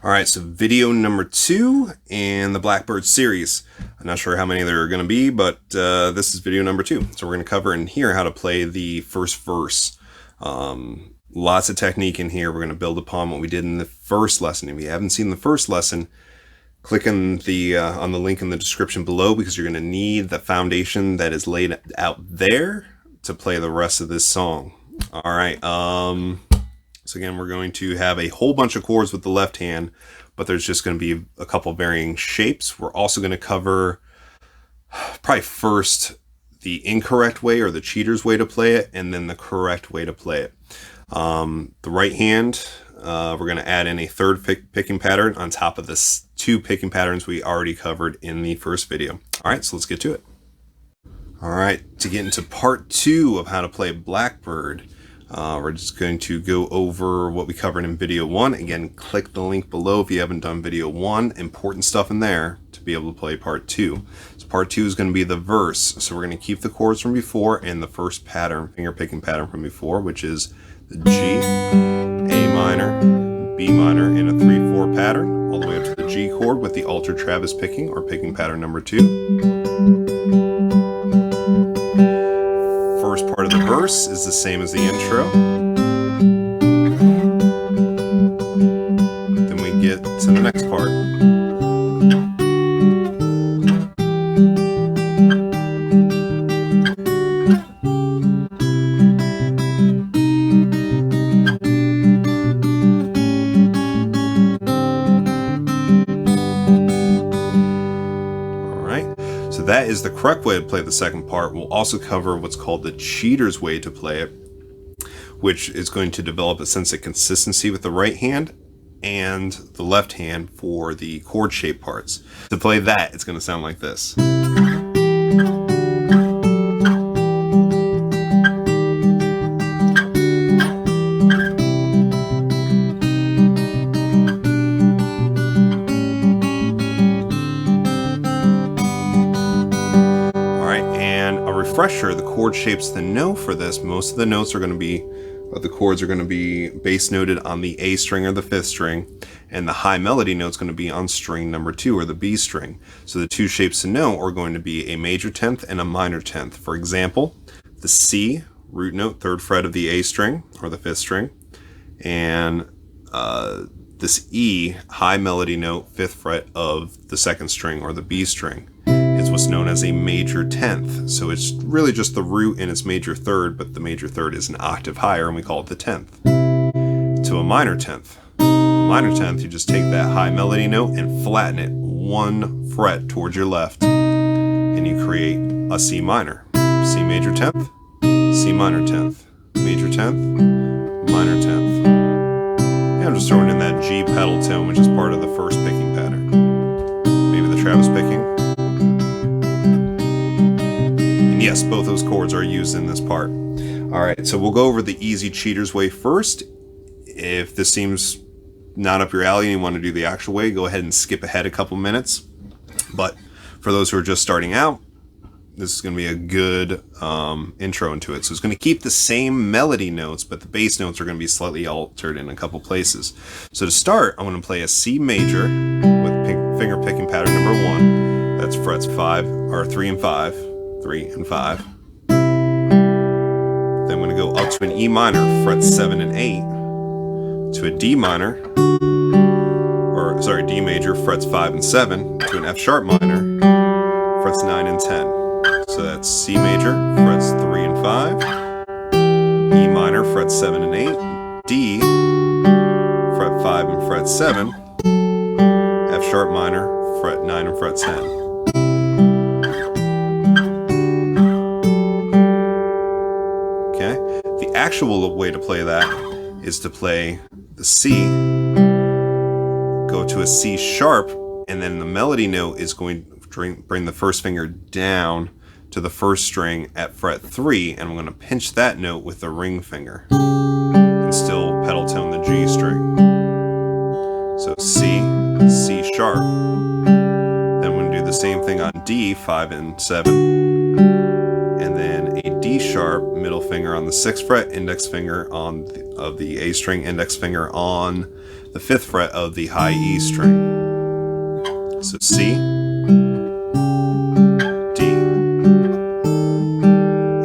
Alright, so video number 2 in the Blackbird series. I'm not sure how many there are going to be, but this is video number 2. So we're going to cover in here how to play the first verse. Lots of technique in here. We're going to build upon what we did in the first lesson. If you haven't seen the first lesson, click on the link in the description below, because you're going to need the foundation that is laid out there to play the rest of this song. Alright, so again, we're going to have a whole bunch of chords with the left hand, but there's just going to be a couple varying shapes. We're also going to cover probably first the incorrect way or the cheater's way to play it, and then the correct way to play it. The right hand, we're going to add in a third picking pattern on top of the 2 picking patterns we already covered in the first video. All right, so let's get to it. All right, to get into part 2 of how to play Blackbird, we're just going to go over what we covered in video 1. Again, click the link below if you haven't done video 1. Important stuff in there to be able to play part 2. So part 2 is going to be the verse. So we're going to keep the chords from before and the first pattern, finger picking pattern from before, which is the G, A minor, B minor in a 3/4 pattern, all the way up to the G chord with the altered Travis picking or picking pattern number 2. First part of the verse is the same as the intro. Then we get to the next part. So that is the correct way to play the second part. We'll also cover what's called the cheater's way to play it, which is going to develop a sense of consistency with the right hand and the left hand for the chord shape parts. To play that, it's going to sound like this. Refresher, the chord shapes the note for this. Most of the notes are going to be, the chords are going to be bass noted on the A string or the 5th string, and the high melody note's going to be on string number 2 or the B string. So the 2 shapes to note are going to be a major 10th and a minor 10th. For example, the C root note, 3rd fret of the A string or the 5th string, and this E high melody note, 5th fret of the 2nd string or the B string. Is what's known as a major 10th. So it's really just the root in its major 3rd, but the major 3rd is an octave higher, and we call it the 10th. To a minor 10th. A minor 10th, you just take that high melody note and flatten it 1 fret towards your left, and you create a C minor. C major 10th, C minor 10th, major 10th, minor 10th. And I'm just throwing in that G pedal tone, which is part of the first picking pattern. Maybe the Travis picking. Yes, both those chords are used in this part. Alright, so we'll go over the easy cheater's way first. If this seems not up your alley and you want to do the actual way, go ahead and skip ahead a couple minutes. But for those who are just starting out, this is going to be a good intro into it. So it's going to keep the same melody notes, but the bass notes are going to be slightly altered in a couple places. So to start, I'm going to play a C major with finger picking pattern number 1. That's frets 3 and 5. 3 and 5. Then I'm going to go up to an E minor, frets 7 and 8, to a D minor, D major, frets 5 and 7, to an F sharp minor, frets 9 and 10. So that's C major, frets 3 and 5, E minor, frets 7 and 8, D, fret 5 and fret 7, F sharp minor, fret 9 and fret 10. The actual way to play that is to play the C, go to a C sharp, and then the melody note is going to bring the first finger down to the 1st string at fret 3, and I'm going to pinch that note with the ring finger and still pedal tone the G string. So C, C sharp. Then we're going to do the same thing on D, 5 and 7, and then a D D sharp, middle finger on the 6th fret, index finger of the A string, index finger on the 5th fret of the high E string. So C, D,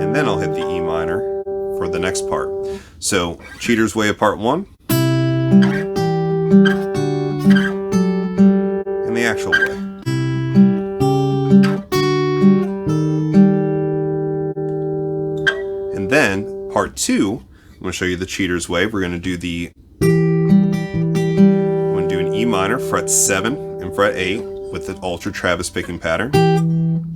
and then I'll hit the E minor for the next part. So Cheater's Way of part 1, and the actual way. And then part 2, I'm going to show you the Cheater's Way. We're going to do an E minor, fret 7 and fret 8 with the altered Travis picking pattern. Then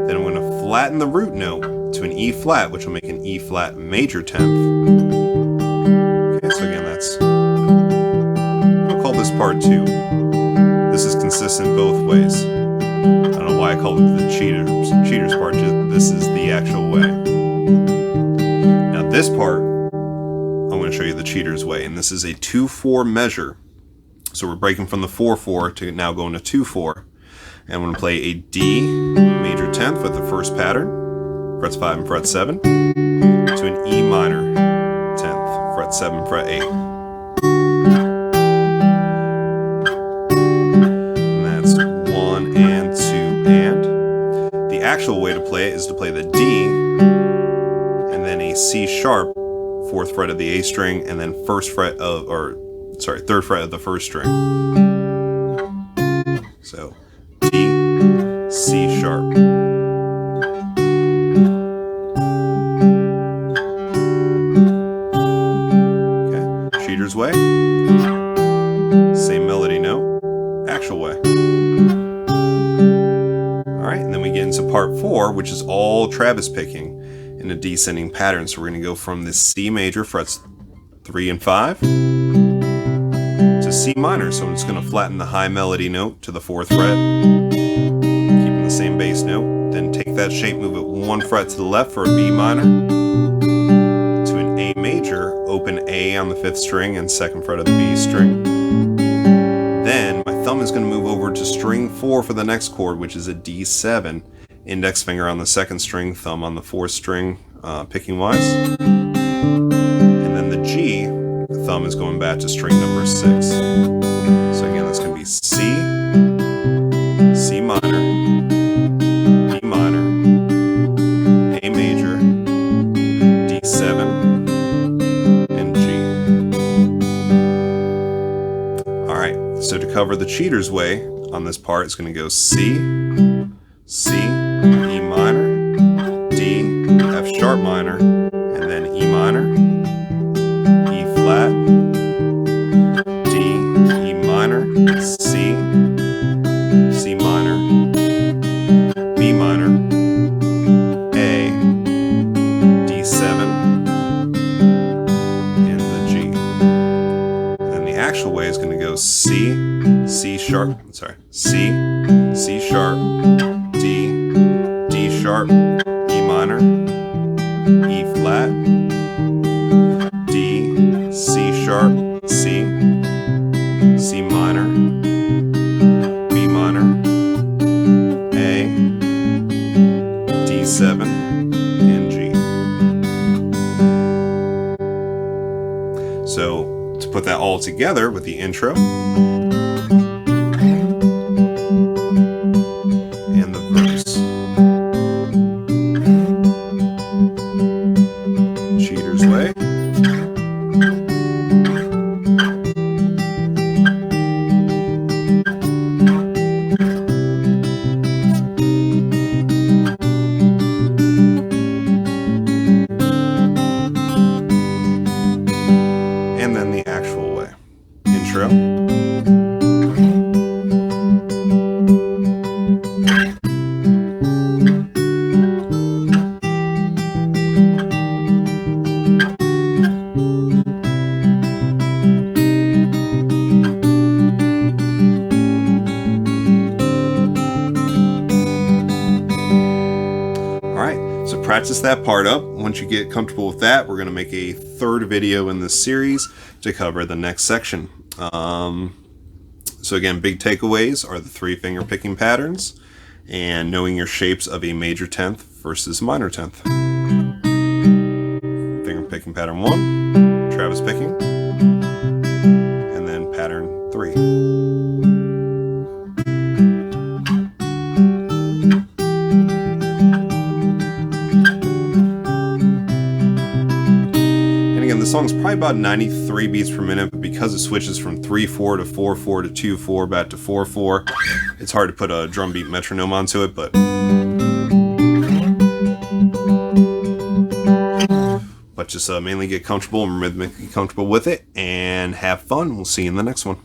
I'm going to flatten the root note to an E flat, which will make an E flat major 10th. Okay, so again, we'll call this part 2. This is consistent both ways. I don't know why I called it the cheater's part, this is the actual way. Now this part, I'm going to show you the Cheater's Way, and this is a 2-4 measure. So we're breaking from the 4-4 to now going to 2-4. And I'm going to play a D major 10th with the first pattern, frets 5 and fret 7, to an E minor 10th, fret 7, fret 8. And that's 1 and 2 and. The actual way to play it is to play the D, and then a C sharp, 4th fret of the A string, and then 3rd fret of the 1st string. So D, C sharp. Okay, Cheater's Way, same melody note, actual way. Alright, and then we get into part 4, which is all Travis picking in a descending pattern. So we're going to go from the C major, frets 3 and 5, to C minor. So I'm just going to flatten the high melody note to the 4th fret, keeping the same bass note. Then take that shape, move it 1 fret to the left for a B minor, to an A major, open A on the 5th string and 2nd fret of the B string. Then my thumb is going to move over to string 4 for the next chord, which is a D7. Index finger on the 2nd string, thumb on the 4th string, picking wise. And then the G, the thumb is going back to string number 6. So again, that's going to be C, C minor, B minor, A major, D7, and G. Alright, so to cover the Cheater's Way on this part, it's going to go C, C, E minor, D, F sharp minor, and then E minor, E flat, D, E minor, C, C minor, B minor, A, D7, and the G. And then the actual way is going to go C, C sharp, C, C sharp, D, D sharp, E minor, E flat, D, C sharp, C, C minor, B minor, A, D7, and G. So to put that all together with the intro and the verse. Cheater's Way. And then the actual way. Intro. Practice that part up. Once you get comfortable with that, we're going to make a 3rd video in this series to cover the next section. So again, big takeaways are the 3-finger picking patterns and knowing your shapes of a major 10th, versus minor 10th. Finger picking pattern 1, Travis picking, and then pattern 3. And again, the song's probably about 93 beats per minute, but because it switches from 3/4 to 4/4 to 2/4 back to 4/4, it's hard to put a drum beat metronome onto it, but just mainly get comfortable and rhythmically comfortable with it and have fun. We'll see you in the next one.